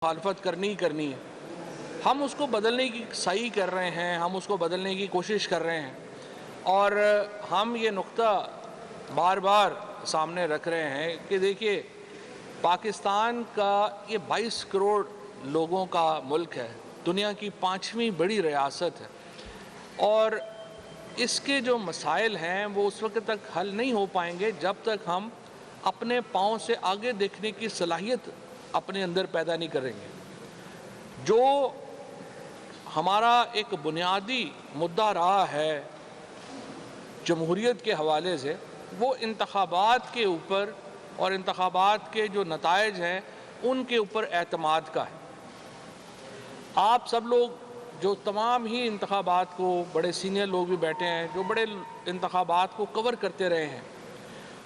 مخالفت کرنی ہی کرنی ہے. ہم اس کو بدلنے کی صحیح کر رہے ہیں, ہم اس کو بدلنے کی کوشش کر رہے ہیں, اور ہم یہ نقطہ بار بار سامنے رکھ رہے ہیں کہ دیکھیے پاکستان کا یہ 22 کروڑ لوگوں کا ملک ہے, دنیا کی 5ویں بڑی ریاست ہے, اور اس کے جو مسائل ہیں وہ اس وقت تک حل نہیں ہو پائیں گے جب تک ہم اپنے پاؤں سے آگے دیکھنے کی صلاحیت اپنے اندر پیدا نہیں کریں گے. جو ہمارا ایک بنیادی مدعا رہا ہے جمہوریت کے حوالے سے, وہ انتخابات کے اوپر اور انتخابات کے جو نتائج ہیں ان کے اوپر اعتماد کا ہے. آپ سب لوگ جو تمام ہی انتخابات کو, بڑے سینئر لوگ بھی بیٹھے ہیں جو بڑے انتخابات کو کور کرتے رہے ہیں,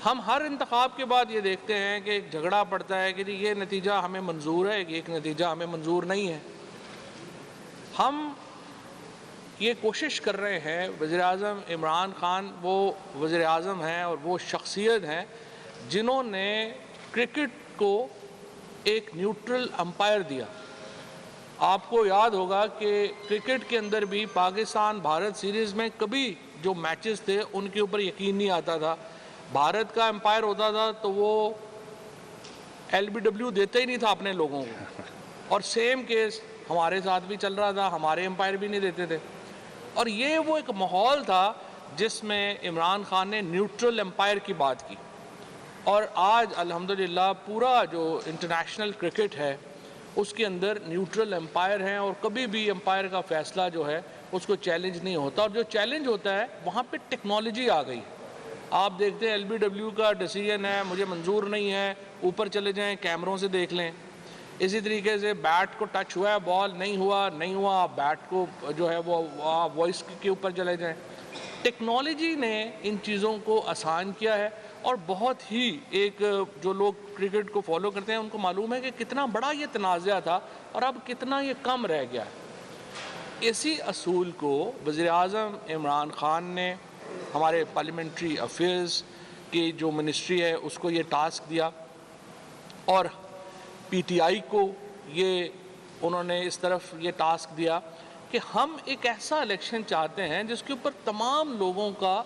ہم ہر انتخاب کے بعد یہ دیکھتے ہیں کہ ایک جھگڑا پڑتا ہے کہ یہ نتیجہ ہمیں منظور ہے, ایک نتیجہ ہمیں منظور نہیں ہے. ہم یہ کوشش کر رہے ہیں, وزیر اعظم عمران خان وہ وزیر اعظم ہیں اور وہ شخصیت ہیں جنہوں نے کرکٹ کو ایک نیوٹرل امپائر دیا. آپ کو یاد ہوگا کہ کرکٹ کے اندر بھی پاکستان بھارت سیریز میں کبھی جو میچز تھے ان کے اوپر یقین نہیں آتا تھا. بھارت کا امپائر ہوتا تھا تو وہ LBW دیتا ہی نہیں تھا اپنے لوگوں کو, اور سیم کیس ہمارے ساتھ بھی چل رہا تھا, ہمارے امپائر بھی نہیں دیتے تھے. اور یہ وہ ایک ماحول تھا جس میں عمران خان نے نیوٹرل امپائر کی بات کی, اور آج الحمدللہ پورا جو انٹرنیشنل کرکٹ ہے اس کے اندر نیوٹرل امپائر ہیں, اور کبھی بھی امپائر کا فیصلہ جو ہے اس کو چیلنج نہیں ہوتا, اور جو چیلنج ہوتا ہے وہاں پہ ٹیکنالوجی آ گئی. آپ دیکھتے ہیں LBW کا ڈیسیژن ہے مجھے منظور نہیں ہے, اوپر چلے جائیں کیمروں سے دیکھ لیں. اسی طریقے سے بیٹ کو ٹچ ہوا ہے, بال نہیں ہوا, بیٹ کو جو ہے وہ وائس کے اوپر چلے جائیں. ٹیکنالوجی نے ان چیزوں کو آسان کیا ہے, اور بہت ہی ایک جو لوگ کرکٹ کو فالو کرتے ہیں ان کو معلوم ہے کہ کتنا بڑا یہ تنازع تھا اور اب کتنا یہ کم رہ گیا ہے. اسی اصول کو وزیر اعظم عمران خان نے ہمارے پارلیمنٹری افیئرز کی جو منسٹری ہے اس کو یہ ٹاسک دیا, اور PTI کو یہ انہوں نے اس طرف یہ ٹاسک دیا کہ ہم ایک ایسا الیکشن چاہتے ہیں جس کے اوپر تمام لوگوں کا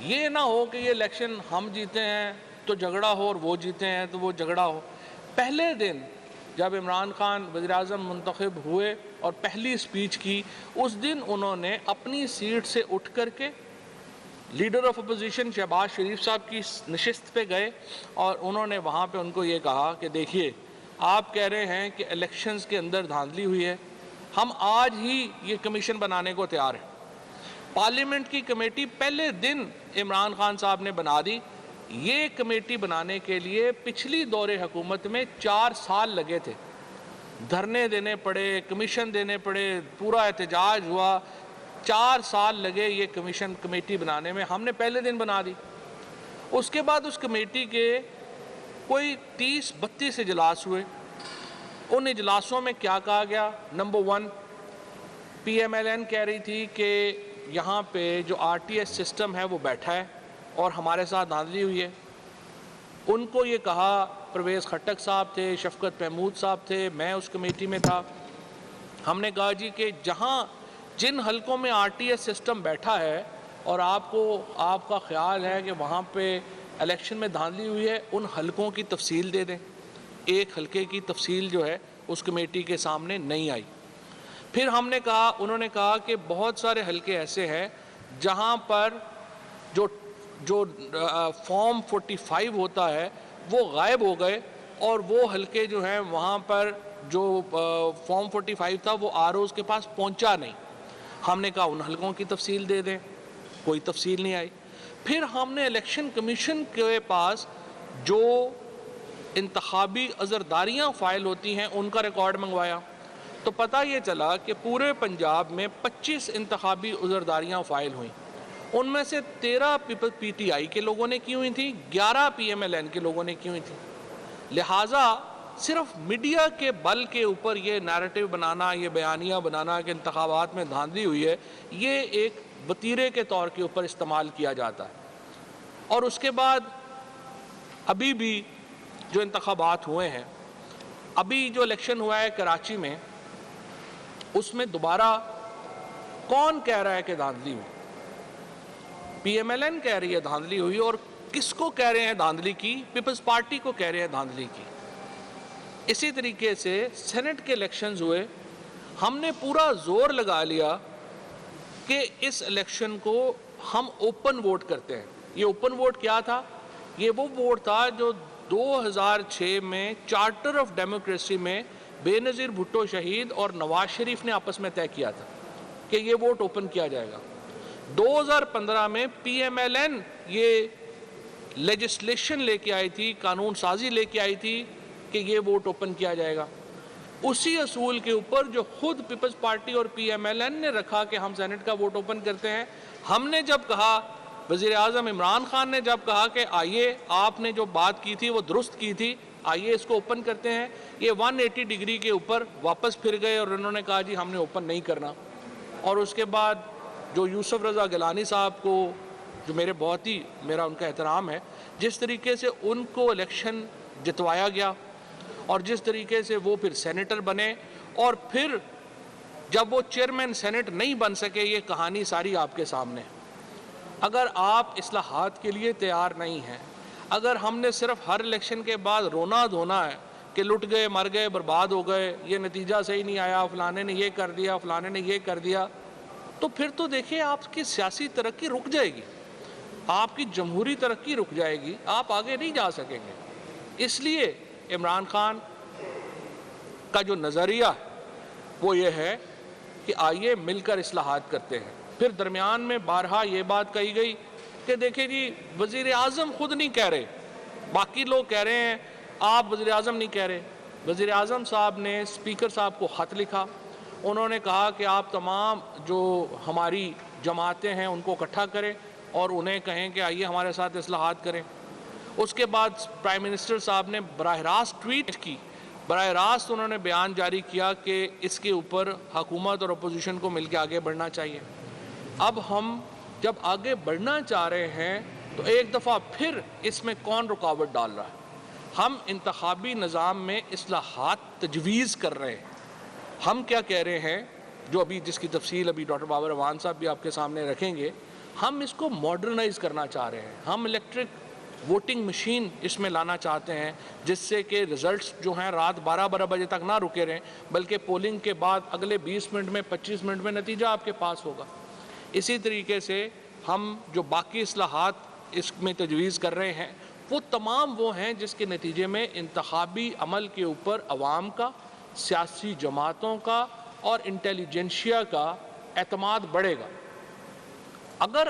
یہ نہ ہو کہ یہ الیکشن ہم جیتے ہیں تو جھگڑا ہو اور وہ جیتے ہیں تو وہ جھگڑا ہو. پہلے دن جب عمران خان وزیر اعظم منتخب ہوئے اور پہلی سپیچ کی, اس دن انہوں نے اپنی سیٹ سے اٹھ کر کے لیڈر آف اپوزیشن شہباز شریف صاحب کی نشست پہ گئے, اور انہوں نے وہاں پہ ان کو یہ کہا کہ دیکھیے آپ کہہ رہے ہیں کہ الیکشنز کے اندر دھاندلی ہوئی ہے, ہم آج ہی یہ کمیشن بنانے کو تیار ہیں. پارلیمنٹ کی کمیٹی پہلے دن عمران خان صاحب نے بنا دی. یہ کمیٹی بنانے کے لیے پچھلی دور حکومت میں 4 سال لگے تھے, دھرنے دینے پڑے, کمیشن دینے پڑے, پورا احتجاج ہوا, 4 سال لگے یہ کمیٹی بنانے میں. ہم نے پہلے دن بنا دی. اس کے بعد اس کمیٹی کے کوئی 30-32 اجلاس ہوئے. ان اجلاسوں میں کیا کہا گیا؟ نمبر 1, PMLN کہہ رہی تھی کہ یہاں پہ جو RTS سسٹم ہے وہ بیٹھا ہے اور ہمارے ساتھ دھاندلی ہوئی ہے. ان کو یہ کہا, پرویز خٹک صاحب تھے, شفقت محمود صاحب تھے, میں اس کمیٹی میں تھا. ہم نے کہا جی کہ جن حلقوں میں RTS سسٹم بیٹھا ہے اور آپ کا خیال ہے کہ وہاں پہ الیکشن میں دھاندلی ہوئی ہے, ان حلقوں کی تفصیل دے دیں. ایک حلقے کی تفصیل جو ہے اس کمیٹی کے سامنے نہیں آئی. پھر انہوں نے کہا کہ بہت سارے حلقے ایسے ہیں جہاں پر جو فارم 45 ہوتا ہے وہ غائب ہو گئے, اور وہ حلقے جو ہیں وہاں پر جو فارم 45 تھا وہ ROs کے پاس پہنچا نہیں. ہم نے کہا ان حلقوں کی تفصیل دے دیں, کوئی تفصیل نہیں آئی. پھر ہم نے الیکشن کمیشن کے پاس جو انتخابی عذرداریاں فائل ہوتی ہیں ان کا ریکارڈ منگوایا, تو پتہ یہ چلا کہ پورے پنجاب میں 25 انتخابی عذرداریاں فائل ہوئیں. ان میں سے 13 PTI کے لوگوں نے کی ہوئی تھیں, 11 PMLN کے لوگوں نے کی ہوئی تھیں. لہٰذا صرف میڈیا کے بل کے اوپر یہ نیریٹو بنانا, یہ بیانیہ بنانا کہ انتخابات میں دھاندلی ہوئی ہے, یہ ایک وتیرے کے طور کے اوپر استعمال کیا جاتا ہے. اور اس کے بعد ابھی بھی جو انتخابات ہوئے ہیں ابھی جو الیکشن ہوا ہے کراچی میں، اس میں دوبارہ کون کہہ رہا ہے کہ دھاندلی ہوئی؟ پی ایم ایل این کہہ رہی ہے دھاندلی ہوئی، اور کس کو کہہ رہے ہیں دھاندلی کی؟ پیپلز پارٹی کو کہہ رہے ہیں دھاندلی کی۔ اسی طریقے سے سینٹ کے الیکشنز ہوئے، ہم نے پورا زور لگا لیا کہ اس الیکشن کو ہم اوپن ووٹ کرتے ہیں۔ یہ اوپن ووٹ کیا تھا؟ یہ وہ ووٹ تھا جو 2006 میں چارٹر آف ڈیموکریسی میں بے نظیر بھٹو شہید اور نواز شریف نے آپس میں طے کیا تھا کہ یہ ووٹ اوپن کیا جائے گا۔ 2015 میں پی ایم ایل این یہ لیجسلیشن لے کے آئی تھی، قانون سازی لے کے آئی تھی کہ یہ ووٹ اوپن کیا جائے گا۔ اسی اصول کے اوپر جو خود پیپلز پارٹی اور پی ایم ایل این نے رکھا کہ ہم سینٹ کا ووٹ اوپن کرتے ہیں، ہم نے جب کہا، وزیر اعظم عمران خان نے جب کہا کہ آئیے آپ نے جو بات کی تھی وہ درست کی تھی، آئیے اس کو اوپن کرتے ہیں، یہ 180 ڈگری کے اوپر واپس پھر گئے اور انہوں نے کہا جی ہم نے اوپن نہیں کرنا۔ اور اس کے بعد جو یوسف رضا گیلانی صاحب کو، جو میرا ان کا احترام ہے، جس طریقے سے ان کو الیکشن جتوایا گیا اور جس طریقے سے وہ پھر سینیٹر بنے، اور پھر جب وہ چیئرمین سینٹ نہیں بن سکے، یہ کہانی ساری آپ کے سامنے ہے۔ اگر آپ اصلاحات کے لیے تیار نہیں ہیں، اگر ہم نے صرف ہر الیکشن کے بعد رونا دھونا ہے کہ لٹ گئے، مر گئے، برباد ہو گئے، یہ نتیجہ صحیح نہیں آیا، فلانے نے یہ کر دیا، فلانے نے یہ کر دیا، تو پھر تو دیکھیں آپ کی سیاسی ترقی رک جائے گی، آپ کی جمہوری ترقی رک جائے گی، آپ آگے نہیں جا سکیں گے۔ اس لیے عمران خان کا جو نظریہ وہ یہ ہے کہ آئیے مل کر اصلاحات کرتے ہیں۔ پھر درمیان میں بارہا یہ بات کہی گئی کہ دیکھیں جی وزیر اعظم خود نہیں کہہ رہے، باقی لوگ کہہ رہے ہیں، آپ وزیر اعظم نہیں کہہ رہے۔ وزیر اعظم صاحب نے اسپیکر صاحب کو خط لکھا، انہوں نے کہا کہ آپ تمام جو ہماری جماعتیں ہیں ان کو اکٹھا کریں اور انہیں کہیں کہ آئیے ہمارے ساتھ اصلاحات کریں۔ اس کے بعد پرائم منسٹر صاحب نے براہ راست ٹویٹ کی، براہ راست انہوں نے بیان جاری کیا کہ اس کے اوپر حکومت اور اپوزیشن کو مل کے آگے بڑھنا چاہیے۔ اب ہم جب آگے بڑھنا چاہ رہے ہیں تو ایک دفعہ پھر اس میں کون رکاوٹ ڈال رہا ہے؟ ہم انتخابی نظام میں اصلاحات تجویز کر رہے ہیں۔ ہم کیا کہہ رہے ہیں، جو ابھی جس کی تفصیل ابھی ڈاکٹر بابر اعوان صاحب بھی آپ کے سامنے رکھیں گے، ہم اس کو ماڈرنائز کرنا چاہ رہے ہیں۔ ہم الیکٹرک ووٹنگ مشین اس میں لانا چاہتے ہیں، جس سے کہ ریزلٹس جو ہیں رات 12 بجے تک نہ رکے رہیں، بلکہ پولنگ کے بعد اگلے 20 منٹ میں 25 منٹ میں نتیجہ آپ کے پاس ہوگا۔ اسی طریقے سے ہم جو باقی اصلاحات اس میں تجویز کر رہے ہیں، وہ تمام وہ ہیں جس کے نتیجے میں انتخابی عمل کے اوپر عوام کا، سیاسی جماعتوں کا اور انٹیلیجنشیا کا اعتماد بڑھے گا۔ اگر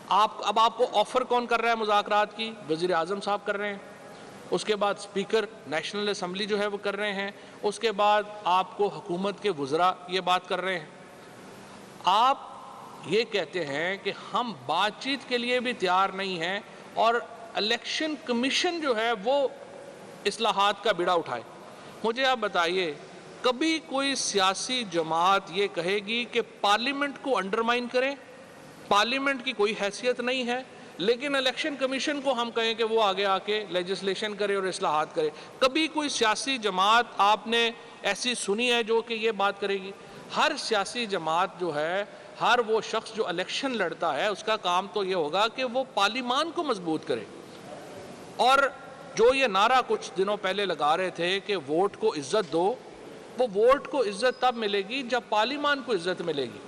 اب آپ کو آفر کون کر رہا ہے مذاکرات کی؟ وزیر اعظم صاحب کر رہے ہیں، اس کے بعد اسپیکر نیشنل اسمبلی جو ہے وہ کر رہے ہیں، اس کے بعد آپ کو حکومت کے وزراء یہ بات کر رہے ہیں۔ آپ یہ کہتے ہیں کہ ہم بات چیت کے لیے بھی تیار نہیں ہیں اور الیکشن کمیشن جو ہے وہ اصلاحات کا بیڑا اٹھائے۔ مجھے آپ بتائیے، کبھی کوئی سیاسی جماعت یہ کہے گی کہ پارلیمنٹ کو انڈرمائن کریں؟ پارلیمنٹ کی کوئی حیثیت نہیں ہے، لیکن الیکشن کمیشن کو ہم کہیں کہ وہ آگے آ کے لیجسلیشن کرے اور اصلاحات کرے۔ کبھی کوئی سیاسی جماعت آپ نے ایسی سنی ہے جو کہ یہ بات کرے گی؟ ہر سیاسی جماعت جو ہے، ہر وہ شخص جو الیکشن لڑتا ہے، اس کا کام تو یہ ہوگا کہ وہ پارلیمان کو مضبوط کرے۔ اور جو یہ نعرہ کچھ دنوں پہلے لگا رہے تھے کہ ووٹ کو عزت دو، وہ ووٹ کو عزت تب ملے گی جب پارلیمان کو عزت ملے گی۔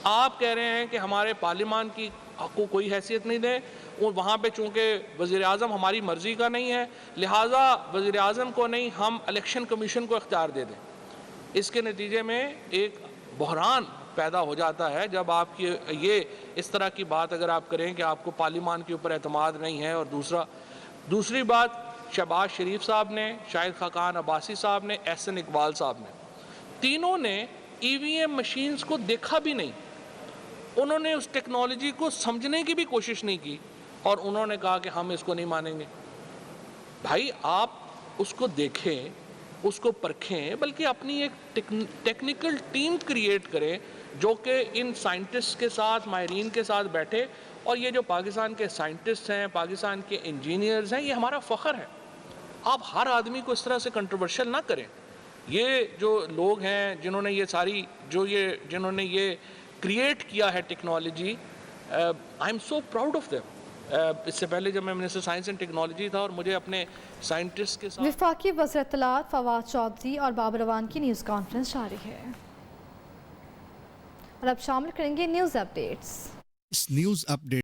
آپ کہہ رہے ہیں کہ ہمارے پارلیمان کی کو کوئی حیثیت نہیں دیں، وہاں پہ چونکہ وزیر اعظم ہماری مرضی کا نہیں ہے، لہٰذا وزیر اعظم کو نہیں، ہم الیکشن کمیشن کو اختیار دے دیں۔ اس کے نتیجے میں ایک بحران پیدا ہو جاتا ہے جب آپ کی یہ اس طرح کی بات اگر آپ کریں کہ آپ کو پارلیمان کے اوپر اعتماد نہیں ہے۔ اور دوسری بات، شہباز شریف صاحب نے، شاہد خاقان عباسی صاحب نے، احسن اقبال صاحب نے، تینوں نے ای وی ایم مشینز کو دیکھا بھی نہیں، انہوں نے اس ٹیکنالوجی کو سمجھنے کی بھی کوشش نہیں کی، اور انہوں نے کہا کہ ہم اس کو نہیں مانیں گے۔ بھائی آپ اس کو دیکھیں، اس کو پرکھیں، بلکہ اپنی ایک ٹیکنیکل ٹیم کریٹ کریں جو کہ ان سائنٹسٹ کے ساتھ، ماہرین کے ساتھ بیٹھے۔ اور یہ جو پاکستان کے سائنٹسٹ ہیں، پاکستان کے انجینئرز ہیں، یہ ہمارا فخر ہے۔ آپ ہر آدمی کو اس طرح سے کنٹروورشل نہ کریں. یہ جو لوگ ہیں جنہوں نے جنہوں نے یہ کریٹ کیا ہے technology, I am so proud of them. اس سے پہلے جب میں منسٹر سائنس اینڈ ٹیکنالوجی تھا اور مجھے اپنے سائنٹسٹ کے ساتھ وفاقی وزیر اطلاعات فواد چودھری اور بابر اعوان کی نیوز کانفرنس جاری ہے. اور اب شامل کریں گے نیوز اپ ڈیٹس. نیوز اپ ڈیٹ